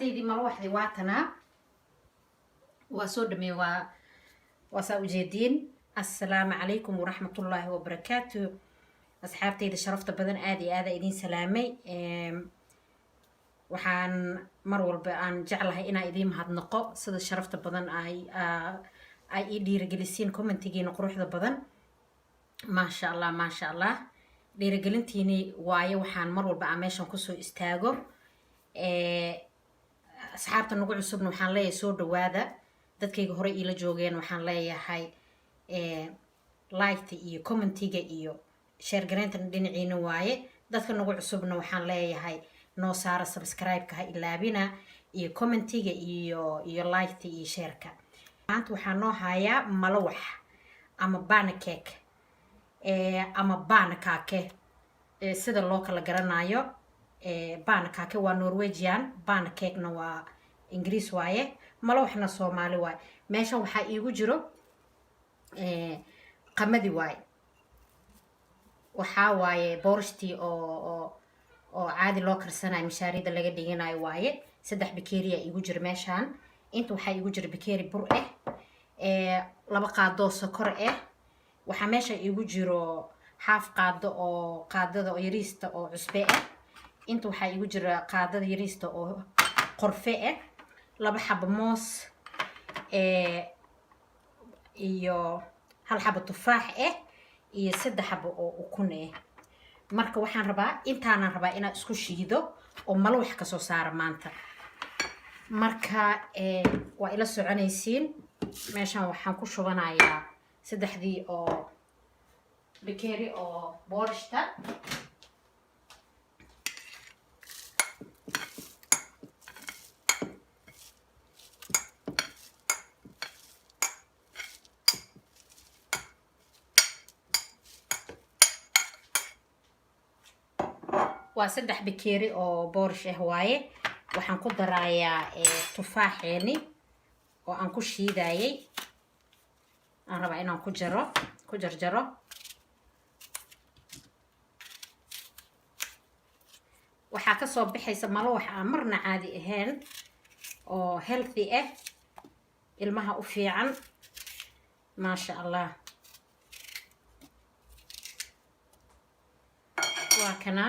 asxaabtaydii malo waxday waatanaa waa soo dhammeey waa saa ujeediin. assalaamu calaykum waraxmatullaahi wabarakaatu. asxaabtayda sharafta badan aad iyo aada idiin salaamay. waxaan mar walba aan jeclahay inaan idiin mahadnaqo sida sharafta badan ay ii dhiirigelisiin commentigiina quruxda badan. maasha allah maasha allah, dhiirigelintiini waaye waxaan mar walba aan meeshan kusoo istaago. asxaabta nagu cusubna waxaan leeyahay soo dhawaada. dadkayga hore iila joogeen waxaan leeyahay liketa iyo commentiga iyo share gareynta dhinaciina waaye. dadka nagu cusubna waxaan leeyahay noo saara subscribe-ka ha ilaabina, iyo commentiga iyo liketa iyo shareka. maanta waxaa noo hayaa malawax ama pancake ama pancake sida loo kala garanayo. pancake waa Norwegian, pancake-na waa Ingiriis waaye, malawaxna Soomaali waaye. meeshan waxaa iigu jiro qamadi waaye. waxaa waaye boorashtii oo caadi loo karsanayo, mishaarida laga dhiganayo waaye. 3 bakeeri aa iigu jiro meeshan. inta waxaa iigu jiro bakeeri bur ah, 2 qaado sokor ah. waxaa meesha iigu jiro half qaado oo qaadada yariista oo cusbe ah. inta waxaa iigu jira qaadada yariista oo qorfe ah, 2 xabo moos iyo 1 xabo tufaax ah iyo 3 xabo oo ukun ah. marka waxaan rabaa intaanaan rabaa inaan isku shiido oo malawax ka soo saara maanta. marka waa ila soconaysiin. meeshan waxaan ku shubanayaa 3 oo bakeeri oo boorashta. waa 3 bakeeri oo boorish ah waaye. waxaan ku darayaa tufaaxeeni oo aan ku shiidayay. aan rabaa inaan ku jarjaro. waxaa ka soo baxaysa malawax aan marna caadi ahayn oo healthy ah, ilmaha u fiican. maasha allah. waa kana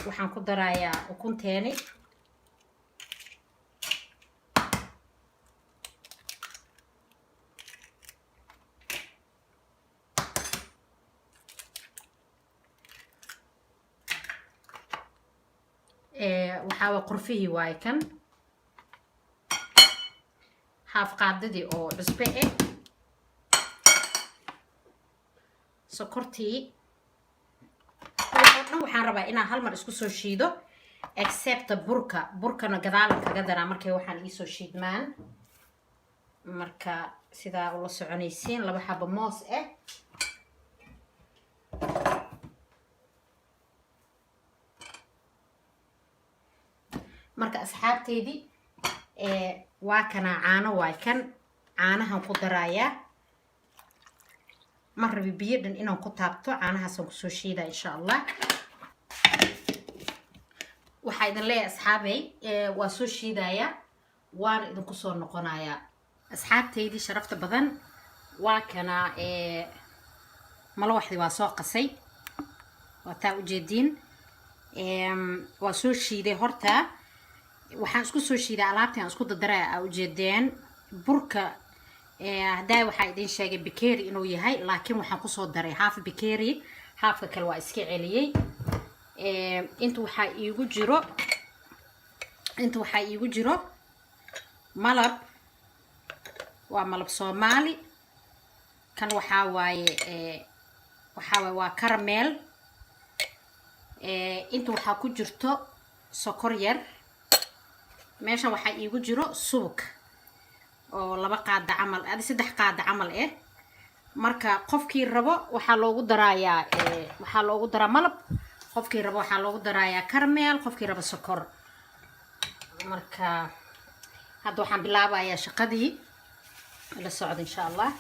waxaan ku darayaa ukunteeni. waxaa waa qorfihii waaye kan. haaf qaadadii oo cusbe ah, sokortii. waxaan rabaa inaan hal mar isku soo shiido except burkana gadaalan kaga daraa markay waxaan iisoo shiidmaan. marka sidaa ula soconaysiin. 2 xabo moos ah, marka asxaabteydii waa kana caano waay kan. caanahan ku darayaa. ma rabi biyo dhan inaan ku taabto, caanahaasaan kusoo shiidaa insha allah. waxaa idin leeyahay asxaabey waa soo shiidayaa waana idinku soo noqonayaa. asxaabteydii sharafta badan waa kana malawaxdii waa soo qasay, waa taa ujeediin. waa soo shiiday horta. waxaan isku soo shiiday alaabtii aan isku dadaraya aa ujeedeen. burka haddaa waxaa idin sheegay bakeeri inuu yahay, laakiin waxaan kusoo daray half bakeeri, halfka kale waa iska celiyey. inta waxaa iigu jiro malab. waa malab Soomaali. kan waxaa waaye waa caramel. inta waxaa ku jirto sokor yar. meeshan waxaa iigu jiro subag oo 2 qaada camal, 3 qaada camal ah. marka qofkii rabo waxaa loogu daraa malab, qofkii rabo waxaa loogu darayaa caramel, qofkii rabo sokor. marka hadda waxaan bilaabayaa shaqadii. la socdo insha allah.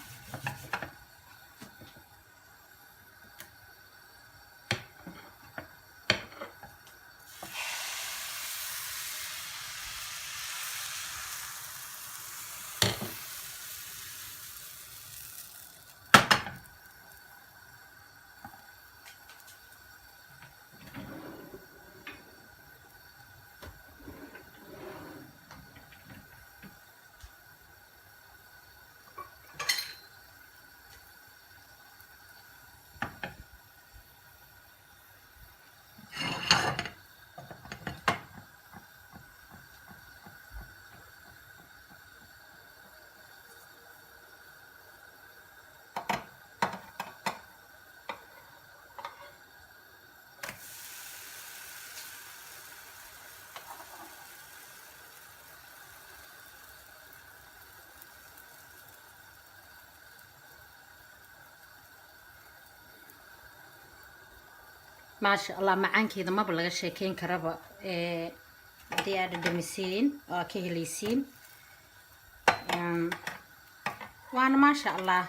ما شاء الله معان كذا ما بلغ شيكين كربا ديار دمسين كهليسين وانا ما شاء الله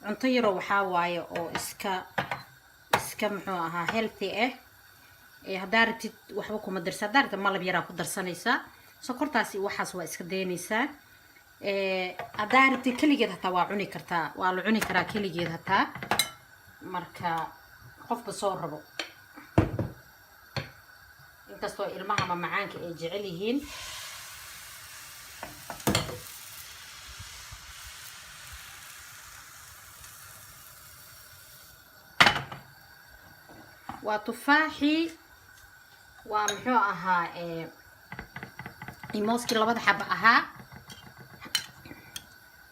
عنطيرو وحاواي او اسكا محوها هيلثي هدارتي waxba kuma darsa daarta malab yara ku darsanaysa sokortaasi waxaas waa iska deynaysa hadaarti kaligeed hata waa cuni kartaa waa la cuni karaa kaligeed hata marka qofba soo rabo inkastoo ilmaha ma macaanka ay jecel yihiin waa tufaaxi waa muxuu ahaa mooski labada xaba ahaa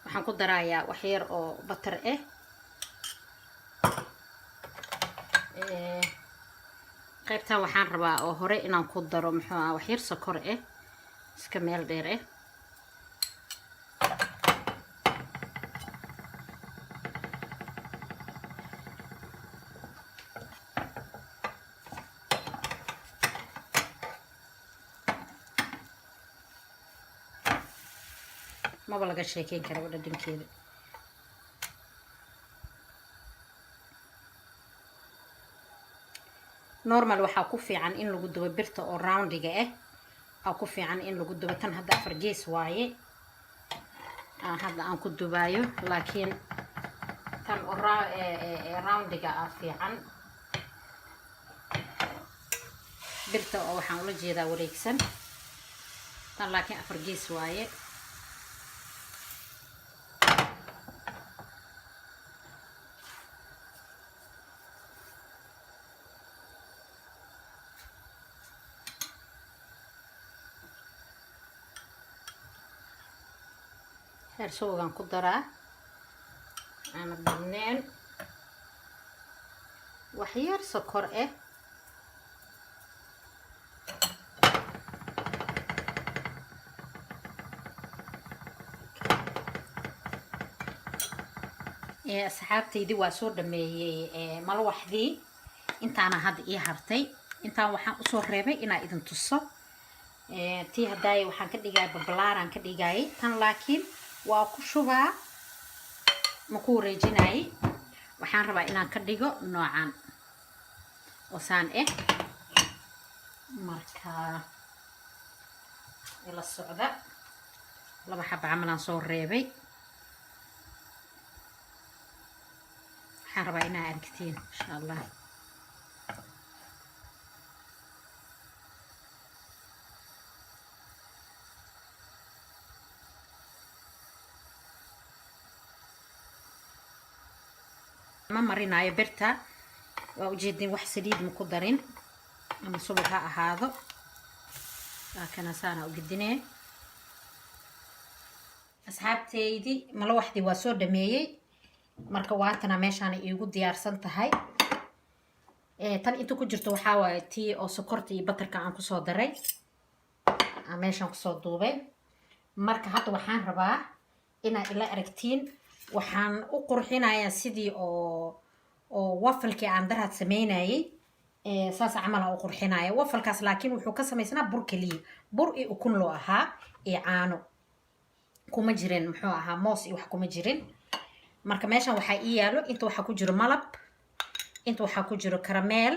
waxaan ku darayaa wax yar oo batar qaybtan waxaan rabaa oo hore inaan ku daro muxuu ahaa wax yar sokor iska meel dheer ما بلغ شيكين كره ولا دنكيده نورمال waxa ku fiican in lagu dubo birta oo roundiga ku fiican in lagu dubo tan hadda afar gees waaye hadda aan ku dubayo laakiin tan oo roundiga fiican birta oo waxaan ula jeedaa wareegsan tan laakiin afar gees waaye hersoogan ku daraa aan badneen wax yar sokor asxaabtaydi waa soo dhameeyay malwaxdii intaana hadda ii hartay intaan waxaan usoo reebay inaa idin tuso tii haddaay waxaan ka dhigay babalaaraan ka dhigay tan laakiin waa ku shubaa ma ku wareejinay waxaan rabaa inaan ka dhigo noocan oo saan marka ila socda laba xaba camalan soo reebay waxaan rabaa inaa aragtiin insha Allah ما مرينا برتا وجدين wax saliid ma ku darin ama subag ha ahaado laakiin asaana u gidinay asxaabtaydi malawaxdi waa soo dhameeyay marka waatana meeshaan iigu diyaarsan tahay tan inta ku jirto waxa waaye tii oo sokorta iyo batarka aan ku soo daray meeshaan ku soo duubay marka hadda waxaan rabaa inaad ila aragtiin waxaan u qurxinayaa sidii oo waffle-kii aan daraad sameynayay saas camal aan u qurxinaya waffle-kaas laakiin wuxuu ka samaysnaa bur kaliya bur iyo ukun loo ahaa iyo caano kuma jirin muxuu ahaa moos iyo wax kuma jirin marka meeshan waxaa ii yaalo inta waxaa ku jiro malab inta waxaa ku jiro caramel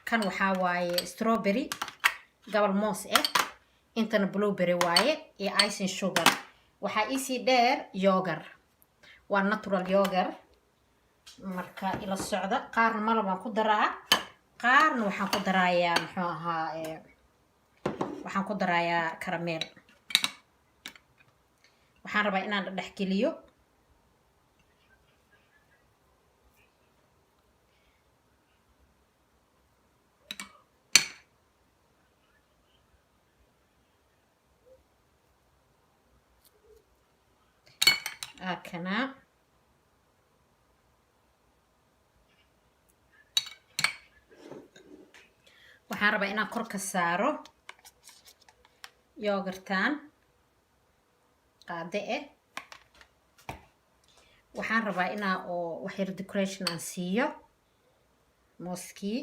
kan waxaa waaye strawberry gabal moos intana blueberry waaye iyo icing sugar waxaa iisii dheer yogurt waa natural yogurt marka ila socda qaarna malab aan ku daraa qaarna waxaan ku darayaa muxuu ahaa waxaan ku darayaa caramel waxaan rabaa inaan dhex geliyo kana waxaan rabaa inaan kor ka saaro yogurtan qaade waxaan rabaa inaan oo wax yar decoration aan siiyo mooskii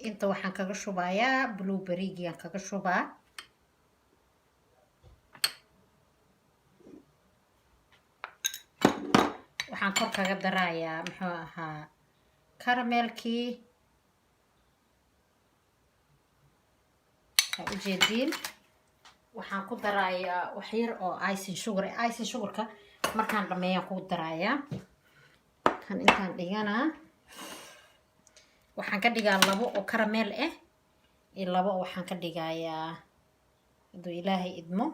inta waxaan kaga shubayaa blueberry-gaan kaga shubaa. waxaan kor kaga darayaa muxuu ahaa caramelkii. waxaa ujeediin waxaan ku darayaa wax yar oo icing sugar. icing sugarka markaan dhameeyaan ku darayaa. kan intaan dhiganaa waxaan ka dhigaa 2 oo caramel ah iyo 2 waxaan ka dhigayaa hadduu ilaahay idmo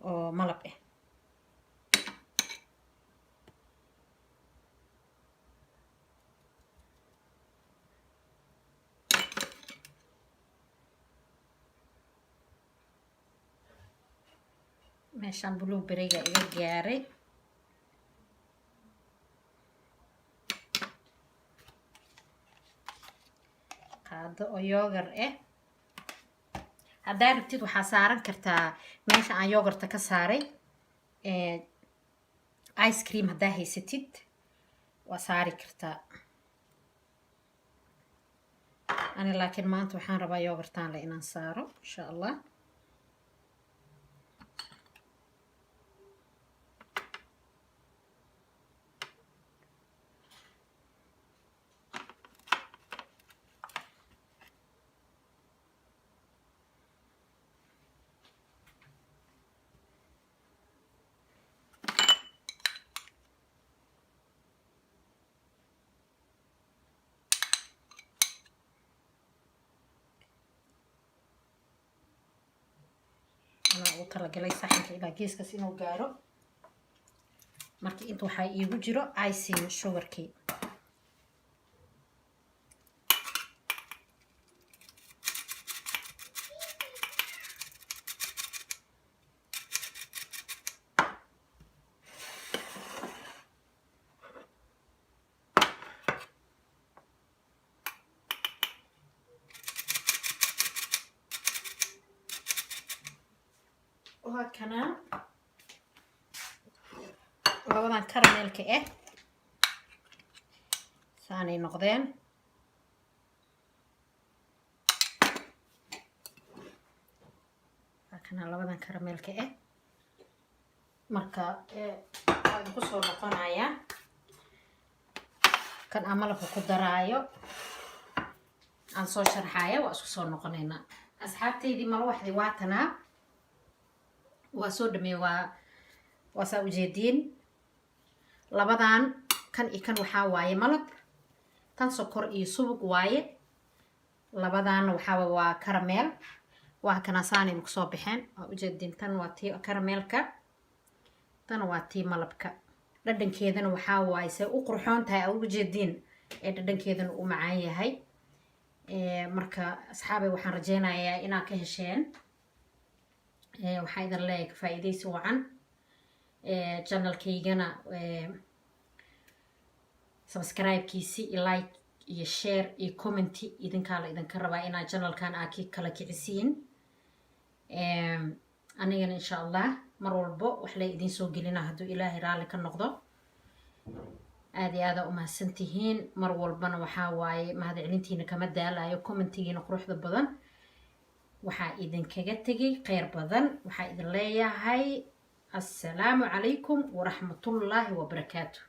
oo malab ah. meeshaan blueberry-ga iga gaaray. qaado oo yogurt ah. haddaa rabtid waxaa saaran kartaa meesha aan yogurta ka saaray ice cream haddaa haysatid waa saari kartaa. ani laakiin maanta waxaan rabaa yogurtaan le inaan saaro insha allah. ugu talagalay saxanka ilaa geeskaas inuu gaaro. marka inta waxaa iigu jiro icing sugarkii. kana labadan caramelka ah saanay noqdeen. kana labadan caramelka ah marka aan ku soo noqonaya kan amalka ku daraayo aan soo sharxayo waa isku soo noqonaynaa. asxaabteydii mal waxdi waatana waa soo dhamey waa saa ujeediin. labadan kan iyo kan waxaa waaye malab, tan sokor iyo subag waaye. labadaana waxaa waa caramel. waa kana saanay ku soo baxeen waa ujeediin. tan waa tii caramelka, tan waa tii malabka. dhadhankeedana waxaa waaye say u qurxoon tahay aa ujeediin ee dhadhankeedana u macaan yahay. marka asxaabay waxaan rajeynayaa inaad ka hesheen. waxaa idin leeyahay faa'iidaysi wacan. channelkaygana subscribe-kiisi iyo like iyo share iyo comment idinkaa la idinka rabaa inaad channelkan aad kala kicisiin. anigana insha allah mar walbo wax la idin soo gelina hadduu ilaahay raalli ka noqdo. aad iyo aada u mahadsantihiin. mar walbana waxaa waaye mahadcelintiina kama daalayo. commentigiina quruxda badan waxaa idinkaga tegay kheyr badan. waxaa idin leeyahay assalaamu calaykum waraxmatullaahi wabarakaatu.